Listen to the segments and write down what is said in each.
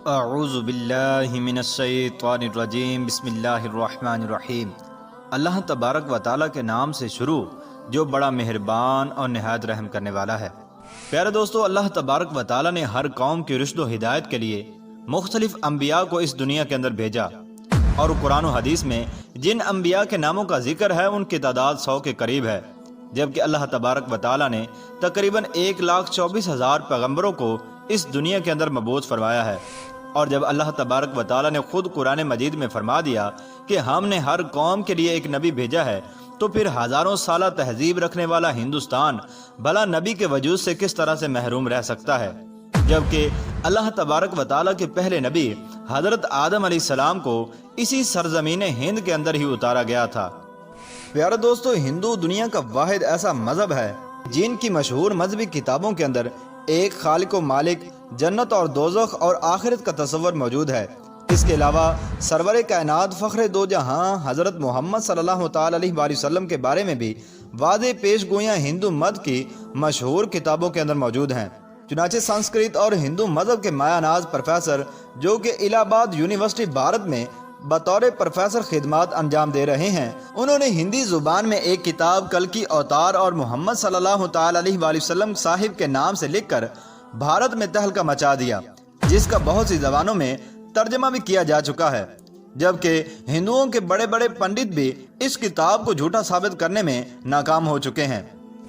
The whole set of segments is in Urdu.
اعوذ باللہ من الشیطان الرجیم، بسم اللہ الرحمن الرحیم۔ اللہ تبارک و تعالیٰ کے نام سے شروع جو بڑا مہربان اور نہایت رحم کرنے والا ہے۔ پیارے دوستو، اللہ تبارک و تعالیٰ نے ہر قوم کی رشد و ہدایت کے لیے مختلف انبیاء کو اس دنیا کے اندر بھیجا، اور قرآن و حدیث میں جن انبیاء کے ناموں کا ذکر ہے ان کی تعداد 100 کے قریب ہے، جبکہ اللہ تبارک و تعالیٰ نے تقریباً 1,24,000 پیغمبروں کو اس دنیا کے اندر مبعوث فرمایا ہے۔ اور جب اللہ تبارک و تعالیٰ نے خود قرآن مجید میں فرما دیا کہ ہم نے ہر قوم کے لیے ایک نبی بھیجا ہے، تو پھر ہزاروں سالہ تہذیب رکھنے والا ہندوستان بھلا نبی کے وجود سے کس طرح سے محروم رہ سکتا ہے، جبکہ اللہ تبارک و تعالیٰ کے پہلے نبی حضرت آدم علیہ السلام کو اسی سرزمین ہند کے اندر ہی اتارا گیا تھا۔ پیارے دوستو، ہندو دنیا کا واحد ایسا مذہب ہے جن کی مشہور مذہبی کتابوں کے اندر ایک خالق و مالک، جنت اور دوزخ اور آخرت کا تصور موجود ہے۔ اس کے علاوہ سرور کائنات فخر دو جہاں حضرت محمد صلی اللہ تعالی علیہ وآلہ وسلم کے بارے میں بھی واضح پیش گوئیاں ہندو مت کی مشہور کتابوں کے اندر موجود ہیں۔ چنانچہ سنسکرت اور ہندو مذہب کے مایہ ناز پروفیسر، جو کہ الہ آباد یونیورسٹی بھارت میں بطور پروفیسر خدمات انجام دے رہے ہیں، انہوں نے ہندی زبان میں ایک کتاب کلکی اوتار اور محمد صلی اللہ تعالی علیہ وآلہ وسلم صاحب کے نام سے لکھ کر بھارت میں تہلکہ مچا دیا، جس کا بہت سی زبانوں میں ترجمہ بھی کیا جا چکا ہے، جبکہ ہندوؤں کے بڑے بڑے پنڈت بھی اس کتاب کو جھوٹا ثابت کرنے میں ناکام ہو چکے ہیں۔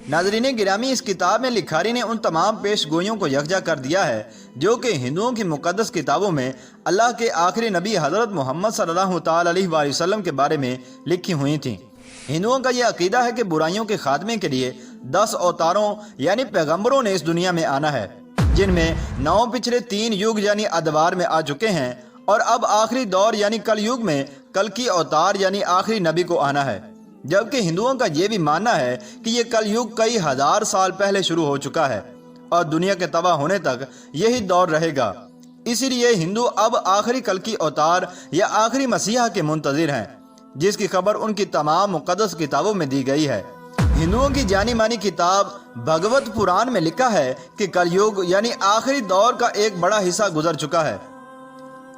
ناظرین گرامی، اس کتاب میں لکھاری نے ان تمام پیش گوئیوں کو یکجا کر دیا ہے جو کہ ہندوؤں کی مقدس کتابوں میں اللہ کے آخری نبی حضرت محمد صلی اللہ تعالی علیہ وآلہ وسلم کے بارے میں لکھی ہوئی تھیں۔ ہندوؤں کا یہ عقیدہ ہے کہ برائیوں کے خاتمے کے لیے 10 اوتاروں یعنی پیغمبروں نے اس دنیا میں آنا ہے، جن میں 9 پچھلے 3 یوگ یعنی ادوار میں آ چکے ہیں، اور اب آخری دور یعنی کل یوگ میں کلکی اوتار یعنی آخری نبی کو آنا ہے۔ جبکہ ہندوؤں کا یہ بھی ماننا ہے کہ یہ کل یوگ کئی ہزار سال پہلے شروع ہو چکا ہے اور دنیا کے تباہ ہونے تک یہی دور رہے گا۔ اسی لیے ہندو اب آخری کلکی اوتار یا آخری مسیحا کے منتظر ہیں، جس کی خبر ان کی تمام مقدس کتابوں میں دی گئی ہے۔ ہندوؤں کی جانی مانی کتاب بھگوت پران میں لکھا ہے کہ کل یوگ یعنی آخری دور کا ایک بڑا حصہ گزر چکا ہے،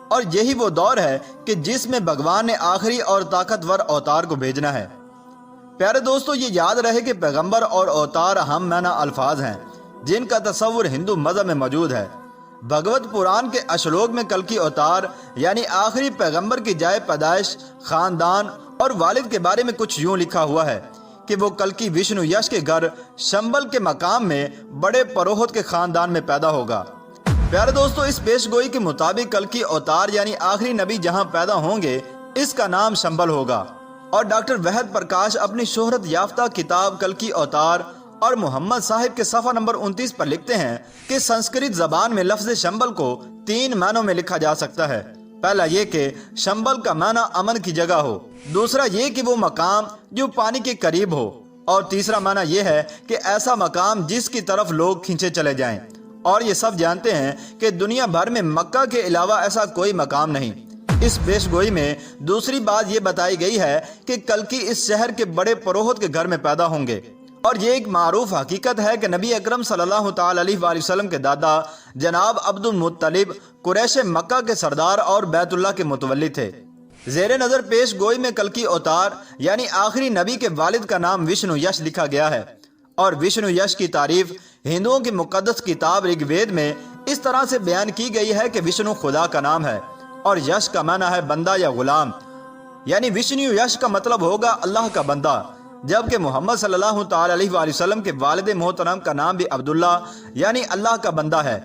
اور یہی وہ دور ہے کہ جس میں بھگوان نے آخری اور طاقتور اوتار کو بھیجنا ہے۔ پیارے دوستو، یہ یاد رہے کہ پیغمبر اور اوتار ہم معنی الفاظ ہیں جن کا تصور ہندو مذہب میں موجود ہے۔ بھگوت پران کے اشلوک میں کلکی اوتار یعنی آخری پیغمبر کی جائے پیدائش، خاندان اور والد کے بارے میں کچھ یوں لکھا ہوا ہے کہ وہ کلکی وشنو یش کے گھر شمبل کے مقام میں بڑے پروہت کے خاندان میں پیدا ہوگا۔ پیارے دوستو، اس پیش گوئی کے مطابق کلکی اوتار یعنی آخری نبی جہاں پیدا ہوں گے اس کا نام شمبل ہوگا، اور ڈاکٹر وحد پرکاش اپنی شہرت یافتہ کتاب کلکی اوتار اور محمد صاحب کے صفحہ نمبر 29 پر لکھتے ہیں کہ سنسکرت زبان میں لفظ شمبل کو 3 معنوں میں لکھا جا سکتا ہے۔ پہلا یہ کہ شمبل کا معنی امن کی جگہ ہو، دوسرا یہ کہ وہ مقام جو پانی کے قریب ہو، اور تیسرا معنی یہ ہے کہ ایسا مقام جس کی طرف لوگ کھینچے چلے جائیں۔ اور یہ سب جانتے ہیں کہ دنیا بھر میں مکہ کے علاوہ ایسا کوئی مقام نہیں۔ اس پیش گوئی میں دوسری بات یہ بتائی گئی ہے کہ کلکی اس شہر کے بڑے پروہت کے گھر میں پیدا ہوں گے، اور یہ ایک معروف حقیقت ہے کہ نبی اکرم صلی اللہ تعالی علیہ وآلہ وسلم کے دادا جناب عبد المطلب قریش مکہ کے سردار اور بیت اللہ کے متولی تھے۔ زیر نظر پیش گوئی میں کلکی اوتار یعنی آخری نبی کے والد کا نام وشنو یش لکھا گیا ہے، اور وشنو یش کی تعریف ہندوؤں کی مقدس کتاب رگ وید میں اس طرح سے بیان کی گئی ہے کہ وشنو خدا کا نام ہے، اور یش کا معنی ہے بندہ یا غلام، یعنی وشنو یش کا مطلب ہوگا اللہ کا بندہ، جبکہ محمد صلی اللہ تعالی علیہ وآلہ وسلم کے والد محترم کا نام بھی عبداللہ یعنی اللہ کا بندہ ہے۔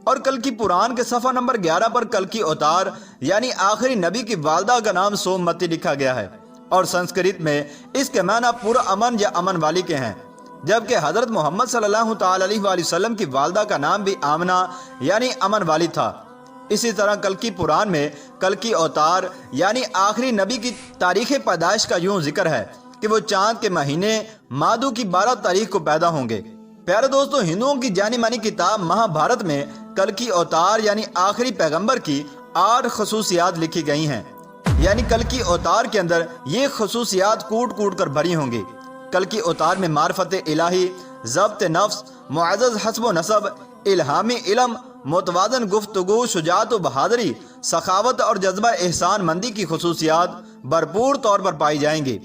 اور کلکی پران کے صفحہ نمبر 11 پر کلکی اوتار یعنی آخری نبی کی والدہ کا نام سومتی لکھا گیا ہے، اور سنسکرت میں اس کے معنی پورا امن یا امن والی کے ہیں، جبکہ حضرت محمد صلی اللہ تعالی علیہ وآلہ وسلم کی والدہ کا نام بھی آمنہ یعنی امن والی تھا۔ اسی طرح کلکی پران میں کلکی اوتار یعنی آخری نبی کی تاریخ پیدائش کا یوں ذکر ہے کہ وہ چاند کے مہینے مادو کی 12 تاریخ کو پیدا ہوں گے۔ پیارے دوستو، ہندوؤں کی جانی مانی کتاب مہا بھارت میں کلکی اوتار یعنی آخری پیغمبر کی 8 خصوصیات لکھی گئی ہیں، یعنی کلکی اوتار کے اندر یہ خصوصیات کوٹ کوٹ کر بھری ہوں گی۔ کلکی اوتار میں معرفت الہی، ضبط نفس، معزز حسب و نسب، الہامی علم متوازن گفتگو، شجاعت و بہادری، سخاوت اور جذبہ احسان مندی کی خصوصیات بھرپور طور پر پائی جائیں گی۔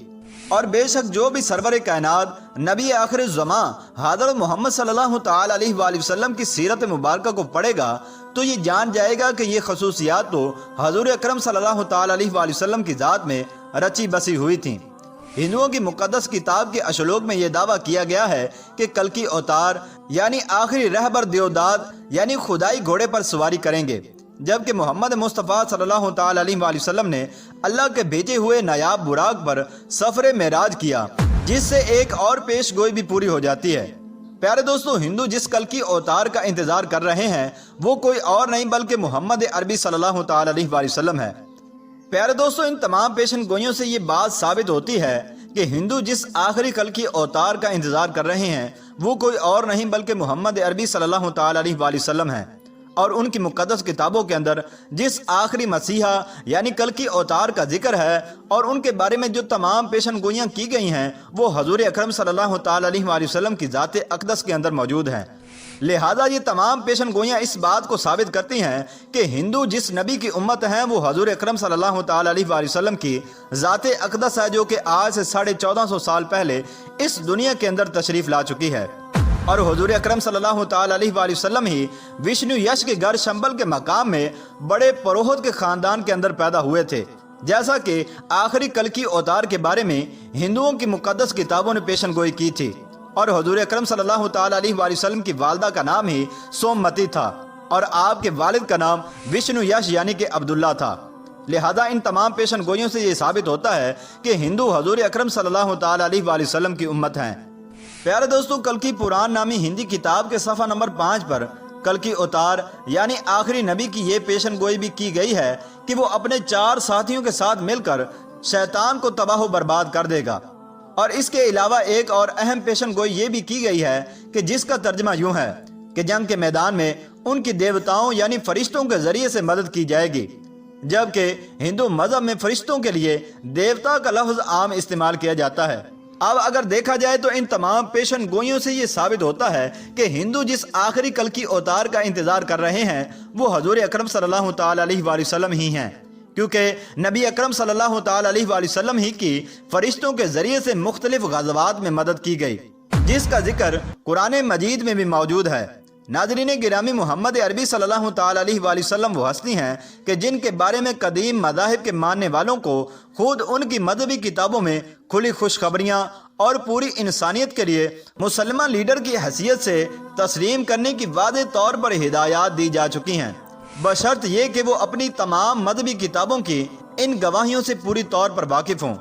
اور بے شک جو بھی سرور کائنات نبی آخر الزمان حضرت محمد صلی اللہ تعالی علیہ وآلہ وسلم کی سیرت مبارکہ کو پڑھے گا تو یہ جان جائے گا کہ یہ خصوصیات تو حضور اکرم صلی اللہ تعالی علیہ وآلہ وسلم کی ذات میں رچی بسی ہوئی تھیں۔ ہندوؤں کی مقدس کتاب کے اشلوک میں یہ دعویٰ کیا گیا ہے کہ کلکی اوتار یعنی آخری رہبر دیوداد یعنی خدائی گھوڑے پر سواری کریں گے، جبکہ محمد مصطفیٰ صلی اللہ تعالی علیہ وآلہ وسلم نے اللہ کے بھیجے ہوئے نایاب براق پر سفر معراج کیا، جس سے ایک اور پیش گوئی بھی پوری ہو جاتی ہے۔ پیارے دوستو، ہندو جس کلکی اوتار کا انتظار کر رہے ہیں وہ کوئی اور نہیں بلکہ محمد عربی صلی اللہ تعالی علیہ وآلہ وسلم ہے۔ پیارے دوستو، ان تمام پیشن گوئیوں سے یہ بات ثابت ہوتی ہے کہ ہندو جس آخری کلکی اوتار کا انتظار کر رہے ہیں وہ کوئی اور نہیں بلکہ محمد عربی صلی اللہ تعالی علیہ وآلہ وسلم ہے، اور ان کی مقدس کتابوں کے اندر جس آخری مسیحا یعنی کلکی اوتار کا ذکر ہے اور ان کے بارے میں جو تمام پیشن گوئیاں کی گئی ہیں وہ حضور اکرم صلی اللہ تعالی علیہ وآلہ وسلم کی ذات اقدس کے اندر موجود ہیں۔ لہذا یہ تمام پیشن گوئیاں اس بات کو ثابت کرتی ہیں کہ ہندو جس نبی کی امت ہیں وہ حضور اکرم صلی اللہ تعالی علیہ وآلہ وسلم کی ذات اقدس ہے، جو کہ آج سے 1450 سال پہلے اس دنیا کے اندر تشریف لا چکی ہے۔ اور حضور اکرم صلی اللہ تعالی علیہ وآلہ وسلم ہی وشنو یش کے گھر شمبل کے مقام میں بڑے پروہت کے خاندان کے اندر پیدا ہوئے تھے، جیسا کہ آخری کلکی اوتار کے بارے میں ہندوؤں کی مقدس کتابوں نے پیشن گوئی کی تھی۔ اور حضور اکرم صلی اللہ تعالی علیہ وآلہ وسلم کی والدہ کا نام ہی سومتی تھا اور آپ کے والد کا نام وشنو یش یعنی کہ عبداللہ تھا۔ لہذا ان تمام پیشن گوئیوں سے یہ ثابت ہوتا ہے کہ ہندو حضور اکرم صلی اللہ تعالی علیہ وآلہ وسلم کی امت ہیں۔ پیارے دوستو، کلکی پران نامی ہندی کتاب کے صفحہ نمبر 5 پر کلکی اوتار یعنی آخری نبی کی یہ پیشن گوئی بھی کی گئی ہے کہ وہ اپنے 4 ساتھیوں کے ساتھ مل کر شیطان کو تباہ و برباد کر دے گا۔ اور اس کے علاوہ ایک اور اہم پیشن گوئی یہ بھی کی گئی ہے کہ جس کا ترجمہ یوں ہے کہ جنگ کے میدان میں ان کی دیوتاؤں یعنی فرشتوں کے ذریعے سے مدد کی جائے گی، جبکہ ہندو مذہب میں فرشتوں کے لیے دیوتا کا لفظ عام استعمال کیا جاتا ہے۔ اب اگر دیکھا جائے تو ان تمام پیشن گوئیوں سے یہ ثابت ہوتا ہے کہ ہندو جس آخری کلکی اوتار کا انتظار کر رہے ہیں وہ حضور اکرم صلی اللہ تعالی علیہ وآلہ وسلم ہی ہیں، کیونکہ نبی اکرم صلی اللہ تعالی علیہ وآلہ وسلم ہی کی فرشتوں کے ذریعے سے مختلف غزوات میں مدد کی گئی، جس کا ذکر قرآن مجید میں بھی موجود ہے۔ ناظرین گرامی، محمد عربی صلی اللہ تعالی علیہ وآلہ وسلم وہ ہستی ہیں کہ جن کے بارے میں قدیم مذاہب کے ماننے والوں کو خود ان کی مذہبی کتابوں میں کھلی خوشخبریاں اور پوری انسانیت کے لیے مسلمہ لیڈر کی حیثیت سے تسلیم کرنے کی واضح طور پر ہدایات دی جا چکی ہیں، بشرط یہ کہ وہ اپنی تمام مذہبی کتابوں کی ان گواہیوں سے پوری طور پر واقف ہوں۔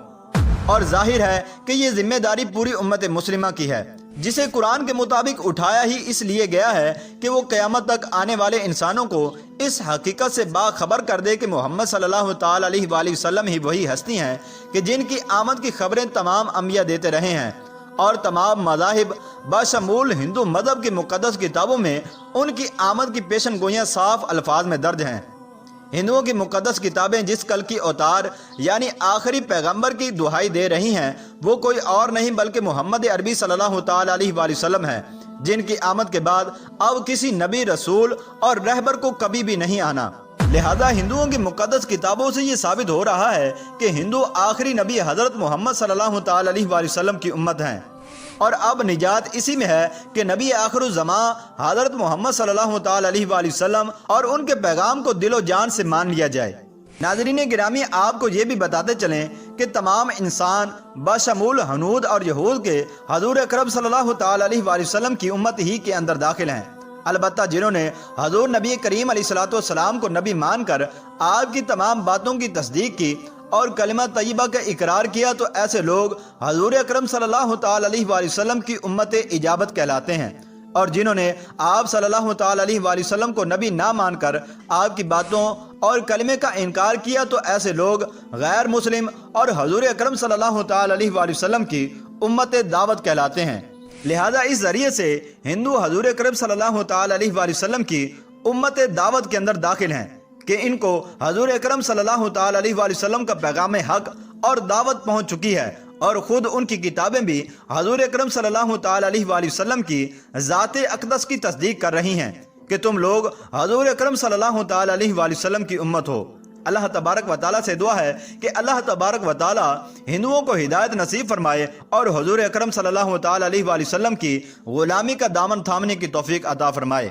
اور ظاہر ہے کہ یہ ذمہ داری پوری امت مسلمہ کی ہے، جسے قرآن کے مطابق اٹھایا ہی اس لیے گیا ہے کہ وہ قیامت تک آنے والے انسانوں کو اس حقیقت سے باخبر کر دے کہ محمد صلی اللہ تعالی علیہ وآلہ وسلم ہی وہی ہستی ہیں کہ جن کی آمد کی خبریں تمام انبیاء دیتے رہے ہیں، اور تمام مذاہب بشمول ہندو مذہب کی مقدس کتابوں میں ان کی آمد کی پیشن گوئیاں صاف الفاظ میں درج ہیں۔ ہندوؤں کی مقدس کتابیں جس کلکی اوتار یعنی آخری پیغمبر کی دہائی دے رہی ہیں وہ کوئی اور نہیں بلکہ محمد عربی صلی اللہ تعالی علیہ وآلہ وسلم ہیں، جن کی آمد کے بعد اب کسی نبی، رسول اور رہبر کو کبھی بھی نہیں آنا۔ لہذا ہندوؤں کی مقدس کتابوں سے یہ ثابت ہو رہا ہے کہ ہندو آخری نبی حضرت محمد صلی اللہ تعالی علیہ وآلہ وسلم کی امت ہیں، اور اب نجات اسی میں ہے کہ نبی آخر الزمان حضرت محمد صلی اللہ تعالی علیہ وآلہ وسلم اور ان کے پیغام کو دل و جان سے مان لیا جائے۔ ناظرین گرامی، آپ کو یہ بھی بتاتے چلیں کہ تمام انسان بشمول ہنود اور یہود کے حضور اکرم صلی اللہ تعالی علیہ وآلہ وسلم کی امت ہی کے اندر داخل ہیں، البتہ جنہوں نے حضور نبی کریم علیہ السلام کو نبی مان کر آپ کی تمام باتوں کی تصدیق کی اور کلمہ طیبہ کا اقرار کیا تو ایسے لوگ حضور اکرم صلی اللہ تعالی علیہ وآلہ وسلم کی امت اجابت کہلاتے ہیں، اور جنہوں نے آپ صلی اللہ تعالی علیہ وآلہ وسلم کو نبی نہ مان کر آپ کی باتوں اور کلمے کا انکار کیا تو ایسے لوگ غیر مسلم اور حضور اکرم صلی اللہ تعالی علیہ وآلہ وسلم کی امت دعوت کہلاتے ہیں۔ لہذا اس ذریعے سے ہندو حضور اکرم صلی اللہ تعالی علیہ وآلہ وسلم کی امت دعوت کے اندر داخل ہیں کہ ان کو حضور اکرم صلی اللہ تعالی علیہ وآلہ وسلم کا پیغام حق اور دعوت پہنچ چکی ہے، اور خود ان کی کتابیں بھی حضور اکرم صلی اللہ تعالی علیہ وآلہ وسلم کی ذات اقدس کی تصدیق کر رہی ہیں۔ کہ تم لوگ حضور اکرم صلی اللہ تعالی علیہ وآلہ وسلم کی امت ہو۔ اللہ تبارک و تعالیٰ سے دعا ہے کہ اللہ تبارک و تعالیٰ ہندوؤں کو ہدایت نصیب فرمائے اور حضور اکرم صلی اللہ تعالی علیہ وآلہ وسلم کی غلامی کا دامن تھامنے کی توفیق عطا فرمائے۔